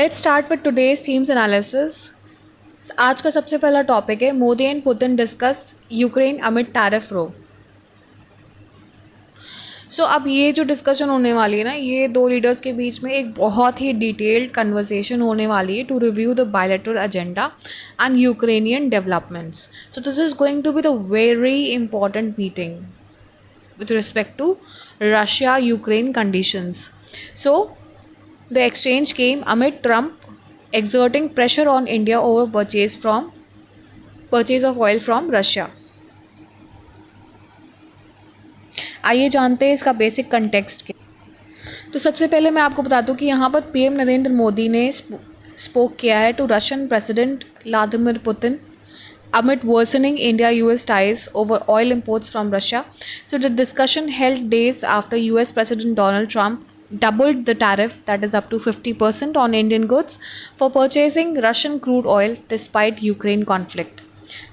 Let's start with today's themes analysis. आज का सबसे पहला टॉपिक है Modi and Putin discuss Ukraine amid tariff row. अब ये जो डिस्कशन होने वाली है ना, ये दो लीडर्स के बीच में एक बहुत ही डिटेल्ड कन्वर्सेशन होने वाली है to review the bilateral agenda and Ukrainian developments. So this is going to be the very important meeting with respect to Russia Ukraine conditions. So, the exchange came amid Trump exerting pressure on India over purchase of oil from Russia. आइए जानते हैं इसका basic context क्या। तो सबसे पहले मैं आपको बता दूं कि यहाँ पर पीएम नरेंद्र मोदी ने स्पोक किया है to Russian president Vladimir Putin amid worsening India-US ties over oil imports from Russia. So the discussion held days after US President Donald Trump doubled the tariff, that is up to 50% on Indian goods for purchasing Russian crude oil despite Ukraine conflict.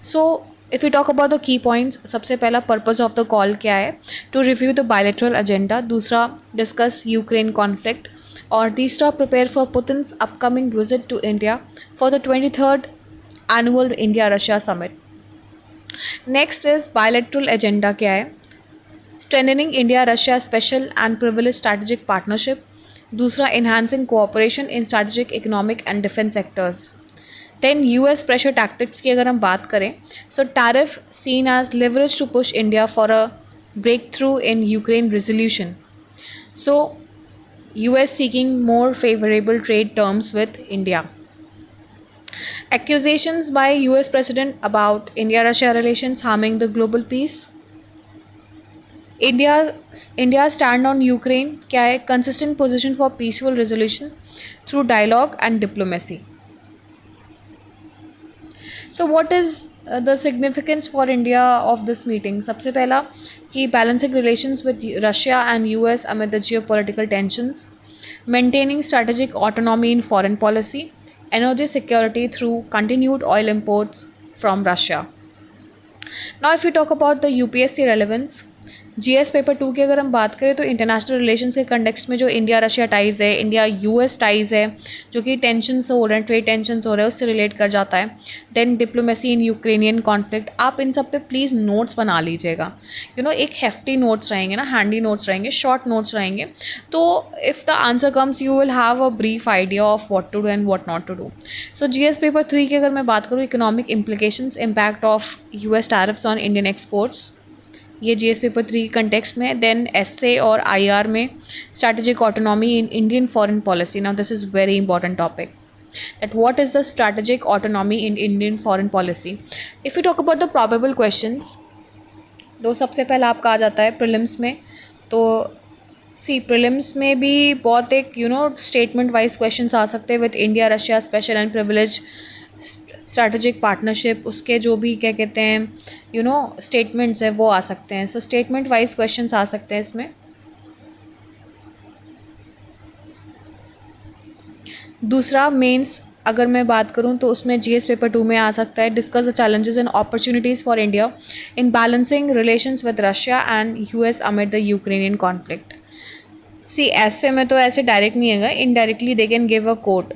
So if we talk about the key points, सबसे पहला purpose of the call क्या है? To review the bilateral agenda. दूसरा discuss Ukraine conflict. और तीसरा prepare for Putin's upcoming visit to India for the 23rd annual India Russia summit. Next is bilateral agenda क्या है? Strengthening India Russia special and privilege strategic partnership. दूसरा enhancing cooperation in strategic economic and defence sectors. Then US pressure tactics की अगर हम बात करें, so tariff seen as leverage to push India for a breakthrough in Ukraine resolution. So US seeking more favourable trade terms with India. Accusations by US President about India-Russia relations harming the global peace. India's stand on Ukraine क्या है? Consistent position for peaceful resolution through dialogue and diplomacy. So what is the significance for India of this meeting? सबसे पहला कि balancing relations with Russia and US amid the geopolitical tensions, maintaining strategic autonomy in foreign policy, energy security through continued oil imports from Russia. Now if we talk about the UPSC relevance, GS paper 2 की अगर हम बात करें तो international relations के context में जो India Russia ties है, इंडिया यूएस टाइज़ है, जो कि टेंशन्स हो रहे हैं, ट्रेड टेंशन्स हो रहे हैं, उससे रिलेट कर जाता है। देन डिप्लोमेसी इन यूक्रेनियन कॉन्फ्लिक्ट। आप इन सब पे प्लीज़ नोट्स बना लीजिएगा। एक हेफ्टी नोट्स रहेंगे ना, हैंडी नोट्स रहेंगे, शॉर्ट नोट्स रहेंगे, तो if the answer comes you will have a brief idea of what to do and what not to do. So GS paper 3 की अगर मैं बात करूँ, economic implications, impact of US tariffs on Indian exports, ये GS paper 3 context में। Then SA और IR में strategic autonomy in Indian foreign policy. Now this is very important topic, that what is the strategic autonomy in Indian foreign policy. If we talk about the probable questions, तो सबसे पहला आपका आ जाता है prelims में। तो prelims में भी बहुत एक स्टेटमेंट वाइज क्वेश्चंस आ सकते हैं with India Russia special and privilege strategic partnership. उसके जो भी क्या कहते हैं स्टेटमेंट्स है वो आ सकते हैं। सो स्टेटमेंट वाइज क्वेश्चंस आ सकते हैं इसमें। दूसरा मेंस अगर मैं बात करूं तो उसमें जीएस पेपर 2 में आ सकता है, discuss the challenges and opportunities for India in balancing relations with Russia and US amid the Ukrainian conflict. ऐसे में तो ऐसे डायरेक्ट नहीं है, indirectly they can give a quote,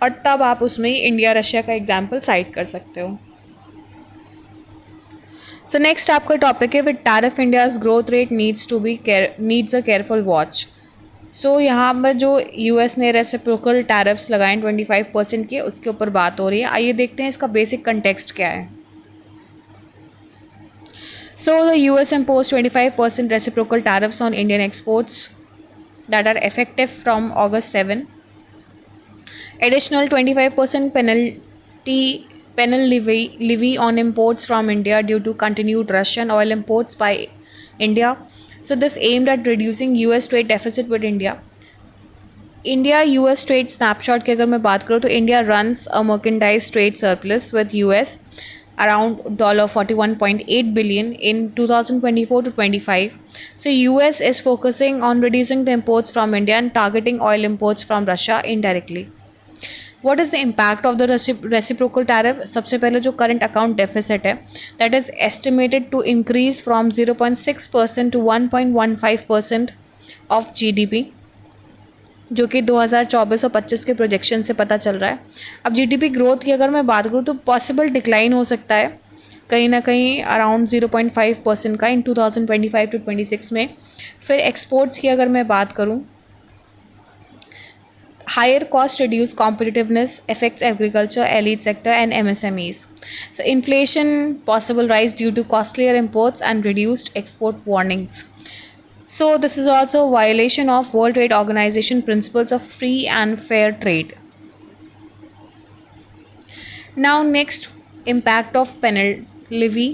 और तब आप उसमें इंडिया रशिया का एग्जाम्पल साइट कर सकते हो। सो नेक्स्ट आपका टॉपिक है with tariff India's growth rate needs a careful watch. यहाँ पर जो यूएस ने रेसिप्रोकल टैरिफ्स लगाए 25% के, उसके ऊपर बात हो रही है। आइए देखते हैं इसका बेसिक कंटेक्स्ट क्या है। The US imposed 25% reciprocal tariffs on Indian exports that are effective from August 7. Additional 25% penal levy on imports from India due to continued Russian oil imports by India. So this aimed at reducing US trade deficit with India. India US trade snapshot की अगर मैं बात करूँ तो India runs a merchandise trade surplus with US around $41.8 billion in 2024 to 25. So US is focusing on reducing the imports from India and targeting oil imports from Russia indirectly. What is the impact of the reciprocal tariff? सबसे पहले जो current account deficit है, that is estimated to increase from 0.6% to 1.15% of GDP. जो कि 2024 और 25 के projection से पता चल रहा है। अब जीडीपी ग्रोथ की अगर मैं बात करूँ तो पॉसिबल डिक्लाइन हो सकता है कहीं ना कहीं अराउंड 0.5% का इन 2025 टू 26 में। फिर एक्सपोर्ट्स की अगर मैं बात करूँ, higher cost reduce competitiveness affects agriculture, elite sector and MSMEs. So inflation possible rise due to costlier imports and reduced export warnings. So this is also a violation of World Trade Organization principles of free and fair trade. Now next, impact of penalty levy,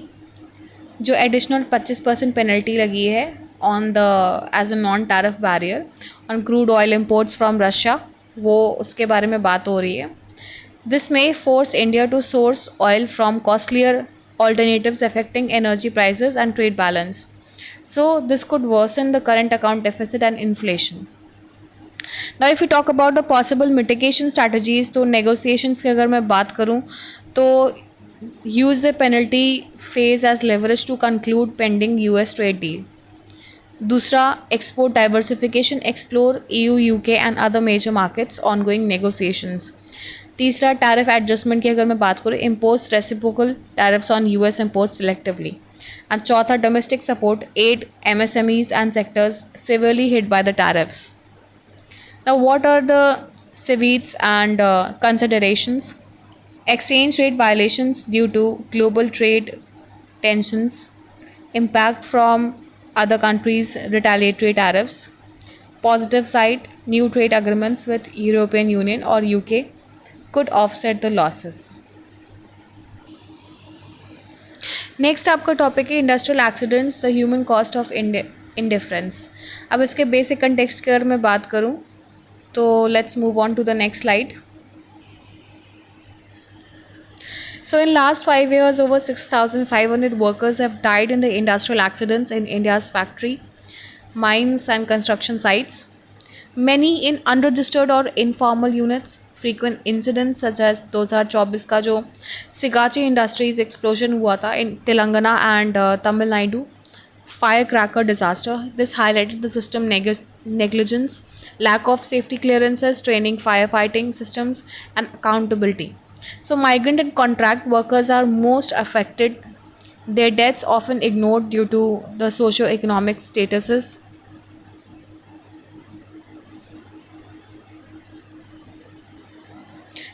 जो additional 25% penalty लगी है on the as a non tariff barrier on crude oil imports from Russia, वो उसके बारे में बात हो रही है। This may force India to source oil from costlier alternatives affecting energy prices and trade balance. So this could worsen the current account deficit and inflation. Now if we talk about the possible mitigation strategies, तो negotiations की अगर मैं बात करूँ तो use the penalty phase as leverage to conclude pending US trade deal. दूसरा, export diversification, explore EU, UK and other major markets, ongoing negotiations. तीसरा, tariff adjustment की अगर मैं बात करूँ, impose reciprocal tariffs on US imports selectively. And चौथा, domestic support, aid MSMEs and sectors severely hit by the tariffs. Now what are the caveats and considerations? Exchange rate violations due to global trade tensions, impact from other countries' retaliatory tariffs. Positive side, new trade agreements with European Union or UK could offset the losses. Next आपका topic है industrial accidents, the human cost of indifference. अब इसके basic context की अगर मैं बात करूँ तो let's move on to the next slide. So in last 5 years, over 6,500 workers have died in the industrial accidents in India's factory, mines and construction sites. Many in unregistered or informal units. Frequent incidents such as 2024 का जो Sigachi industries explosion हुआ था in Telangana and Tamil Nadu, firecracker disaster. This highlighted the system negligence, lack of safety clearances, training, firefighting systems and accountability. So migrant and contract workers are most affected. Their deaths often ignored due to the socio-economic statuses.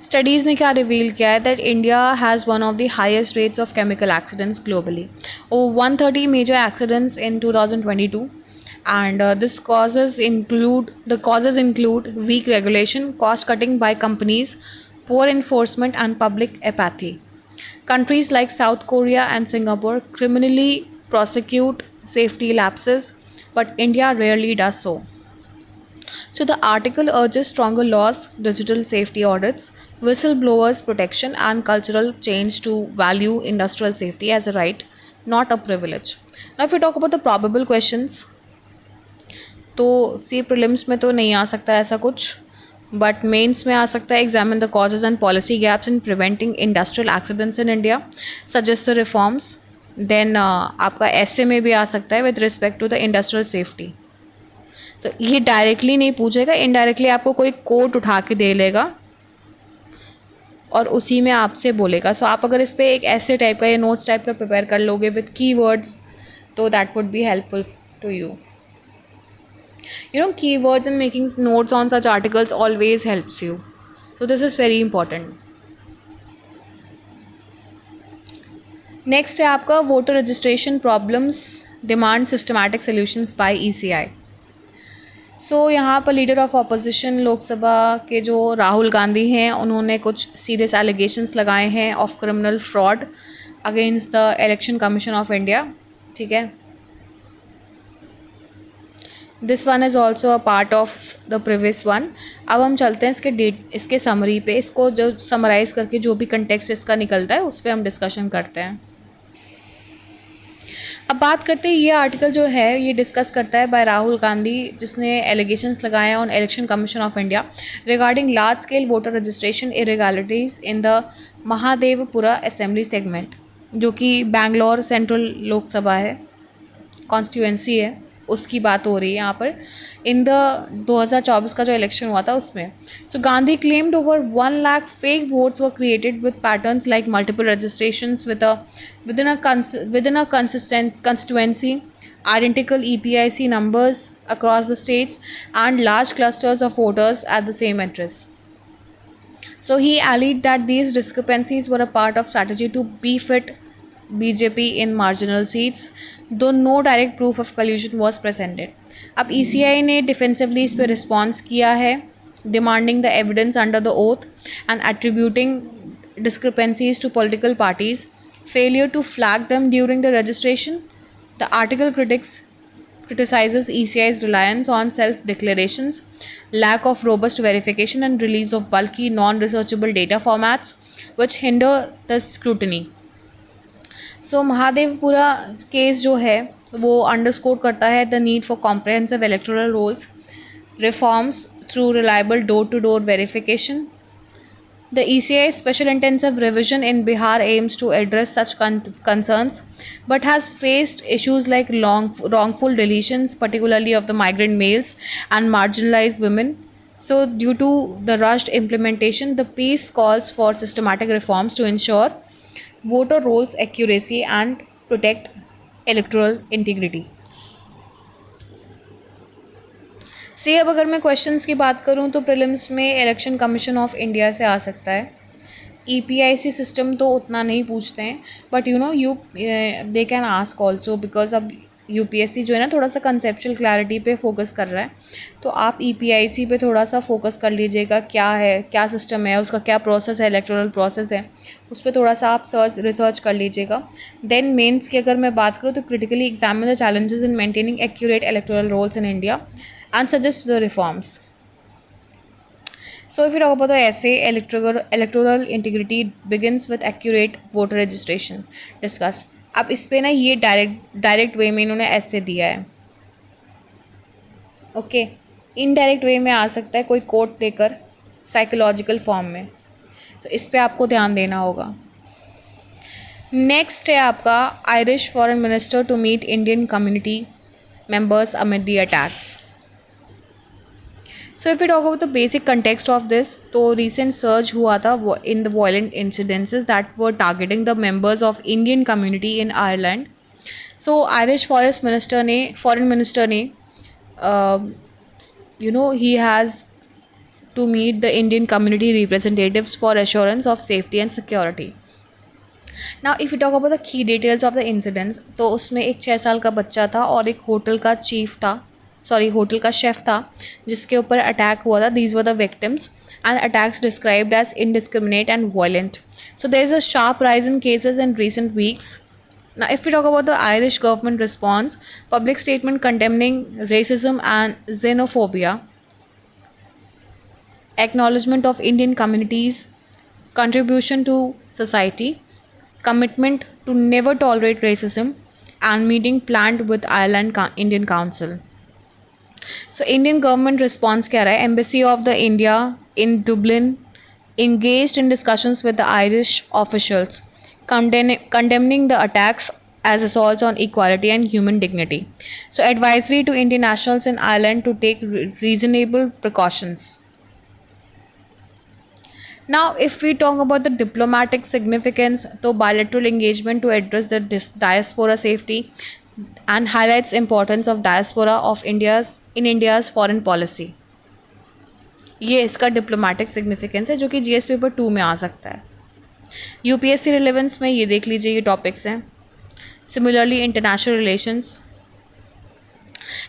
Studies ने क्या reveal किया है that India has one of the highest rates of chemical accidents globally, over 130 major accidents in 2022, and the causes include weak regulation, cost cutting by companies, poor enforcement and public apathy. Countries like South Korea and Singapore criminally prosecute safety lapses, but India rarely does so. So the article urges stronger laws, digital safety audits, whistleblowers protection and cultural change to value industrial safety as a right, not a privilege. Now if we talk about the probable questions, तो सी prelims में तो नहीं आ सकता ऐसा कुछ, but mains में आ सकता है। Examine the causes and policy gaps in preventing industrial accidents in India, suggest the reforms. Then आपका ऐसे में भी आ सकता है with respect to the industrial safety. So ये डायरेक्टली नहीं पूछेगा, इनडायरेक्टली आपको कोई कोट उठा के दे लेगा और उसी में आपसे बोलेगा। सो आप अगर इस पर एक ऐसे टाइप का या नोट्स टाइप का प्रिपेयर कर लोगे विद कीवर्ड्स, तो that would be helpful to you. You know, keywords and making notes on such articles always helps you. So this is very important. Next है आपका voter registration problems, demand systematic solutions by ECI. So यहाँ पर leader of opposition Lok Sabha के जो राहुल गांधी हैं, उन्होंने कुछ serious allegations लगाए हैं of criminal fraud against the election commission of India. ठीक है, this one is also a part of the previous one. अब हम चलते हैं इसके समरी पे, इसको जो समराइज़ करके जो भी कंटेक्स्ट इसका निकलता है उस पर हम डिस्कशन करते हैं। अब बात करते हैं, ये आर्टिकल जो है ये डिस्कस करता है बाय राहुल गांधी, जिसने एलिगेशंस लगाए हैं on election commission of India regarding large scale voter registration irregularities in the Mahadevapura assembly segment, जो कि बैंगलोर सेंट्रल लोकसभा है, कॉन्स्टिट्यूएंसी है। उसकी बात हो रही है यहाँ पर इन द 2024 का जो इलेक्शन हुआ था उसमें. So Gandhi claimed over 1 lakh fake votes were created with patterns like multiple registrations within a consistent constituency, identical EPIC numbers across the states, and large clusters of voters at the same address. So he alleged that these discrepancies were a part of strategy to befit BJP in marginal seats, though no direct proof of collusion was presented. अब ECI ने defensively इस पर response किया है, demanding the evidence under the oath and attributing discrepancies to political parties, failure to flag them during the registration. The article criticizes ECI's reliance on self-declarations, lack of robust verification, and release of bulky, non-researchable data formats, which hinder the scrutiny. So Mahadevapura case जो है वो underscore करता है the need for comprehensive electoral rolls reforms through reliable door to door verification. The ECI Special Intensive Revision in Bihar aims to address such concerns, but has faced issues like wrongful deletions, particularly of the migrant males and marginalized women. So, due to the rushed implementation, the piece calls for systematic reforms to ensure voter rolls accuracy and protect electoral integrity. से अब अगर मैं questions की बात करूं तो prelims में election commission of India से आ सकता है. EPIC सिस्टम तो उतना नहीं पूछते हैं, but they can ask also, because अब UPSC जो है ना थोड़ा सा कंसेप्चुअल क्लैरिटी पे फोकस कर रहा है. तो आप EPIC पे थोड़ा सा फोकस कर लीजिएगा, क्या है, क्या सिस्टम है, उसका क्या प्रोसेस है, इलेक्टोरल प्रोसेस है, उस पर थोड़ा सा आप रिसर्च कर लीजिएगा. देन मेंस की अगर मैं बात करूँ तो critically examine the challenges in maintaining accurate electoral rolls in India and suggest the reforms. So if you talk about the essay, electoral integrity begins with accurate voter registration. Discuss. अब इस पे ना ये डायरेक्ट वे में इन्होंने ऐसे दिया है. ओके, इनडायरेक्ट वे में आ सकता है कोई कोट देकर साइकोलॉजिकल फॉर्म में. सो इस पे आपको ध्यान देना होगा. नेक्स्ट है आपका Irish foreign minister to meet Indian community members amid the attacks. So if we talk about the basic context of this, तो recent surge हुआ था in the violent incidences that were targeting the members of Indian community in Ireland. So Irish foreign minister ने he has to meet the Indian community representatives for assurance of safety and security. Now if we talk about the key details of the incidents, तो उसमें एक 6 साल का बच्चा था और एक होटल का शेफ़ था जिसके ऊपर अटैक हुआ था. These were the victims and attacks described as indiscriminate and violent. So there is a sharp rise in cases in recent weeks. Now if we talk about the Irish government response, public statement condemning racism and xenophobia, acknowledgement of Indian communities' contribution to society, commitment to never tolerate racism, and meeting planned with Ireland Indian Council. So Indian government response क्या रहा है? Embassy of the India in Dublin engaged in discussions with the Irish officials, condemning the attacks as assaults on equality and human dignity. So advisory to Indian nationals in Ireland to take reasonable precautions. Now if we talk about the diplomatic significance, तो bilateral engagement to address the diaspora safety and highlights importance of diaspora of India's foreign policy. ये इसका diplomatic significance है जो कि GS paper 2 में आ सकता है. UPSC रिलेवेंस में ये देख लीजिए, ये टॉपिक्स हैं. Similarly international relations.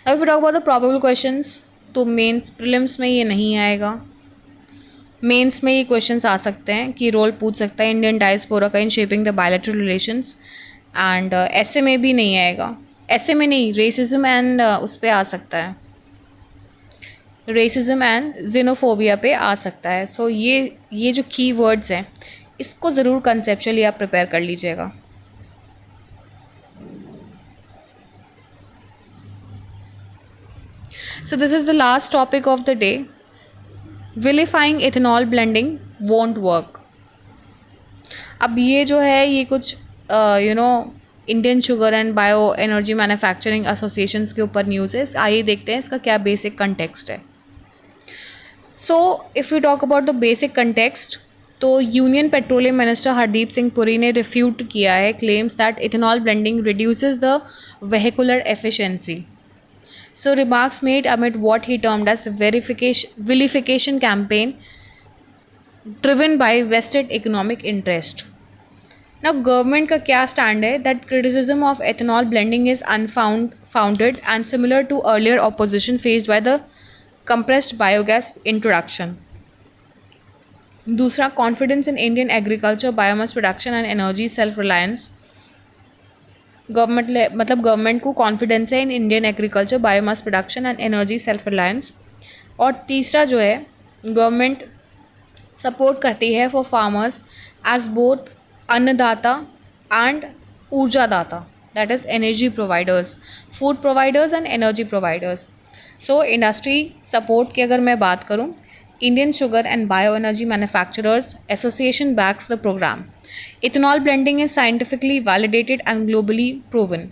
Now if we talk about the probable questions, तो मेंस प्रीलिम्स में ये नहीं आएगा. मेंस में ये क्वेश्चंस आ सकते हैं कि रोल पूछ सकता है इंडियन डायस्पोरा का in shaping the bilateral relations. And ऐसे में भी नहीं आएगा. ऐसे में नहीं, रेसिज्म एंड उस पर आ सकता है, रेसिज्म एंड जेनोफोबिया पे आ सकता है. सो ये जो की वर्ड्स हैं इसको ज़रूर कंसेप्चुअली आप प्रिपेयर कर लीजिएगा. So this is the last topic of the day. Vilifying ethanol blending won't work. अब ये जो है ये कुछ Indian sugar and bio energy manufacturing associations के ऊपर न्यूज़ है। आइए देखते हैं इसका क्या बेसिक कंटेक्स्ट है। So if you talk about the basic context, तो union petroleum minister Hardeep Singh Puri ने रिफ्यूट किया है claims that ethanol blending reduces the vehicular efficiency. So remarks made amid what he termed as vilification campaign driven by vested economic interest. Now government का क्या stand है that criticism of ethanol blending is unfounded and similar to earlier opposition faced by the compressed biogas introduction. दूसरा, confidence in Indian agriculture, biomass production and energy self-reliance. Government को confidence है in Indian agriculture, biomass production and energy self reliance. और तीसरा जो है, government support करती है for farmers as both अन्नदाता एंड ऊर्जादाता, that is energy providers, food providers and energy providers. So industry support की अगर मैं बात करूँ, Indian sugar and bio energy manufacturers association backs the programme. Ethanol blending is scientifically validated and globally proven.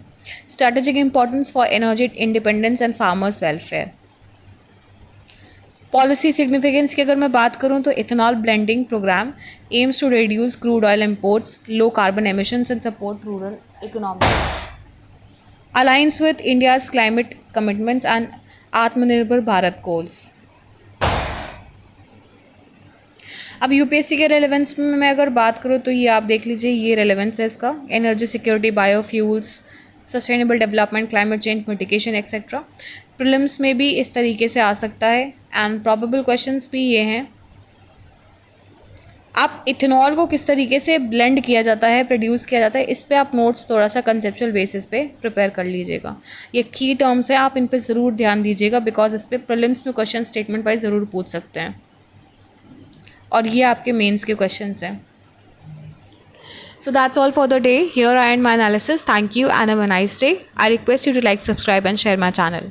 Strategic importance for energy independence and farmers' welfare. Policy significance की अगर मैं बात करूँ तो ethanol blending program aims to reduce crude oil imports, low carbon emissions and support rural economy. Aligns with India's climate commitments and Atmanirbhar Bharat goals. अब UPSC के relevance में मैं अगर बात करूँ तो ये आप देख लीजिए, ये रेलेवेंस है इसका, energy security, biofuels, sustainable development, climate change mitigation etcetera. Prelims में भी इस तरीके से आ सकता है एंड प्रोबेबल क्वेश्चंस भी ये हैं। आप इथेनॉल को किस तरीके से ब्लेंड किया जाता है, प्रोड्यूस किया जाता है, इस पे आप नोट्स थोड़ा सा कंसेप्चुअल बेसिस पे प्रिपेयर कर लीजिएगा। ये की टर्म्स हैं, आप इन पे ज़रूर ध्यान दीजिएगा बिकॉज इस पर प्रीलिम्स में क्वेश्चन स्टेटमेंट वाइज ज़रूर पूछ सकते हैं और ये आपके मेंस के क्वेश्चंस हैं। So that's all for the day. Here I end my analysis. Thank you and have a nice day. I request you to like, subscribe and share my channel.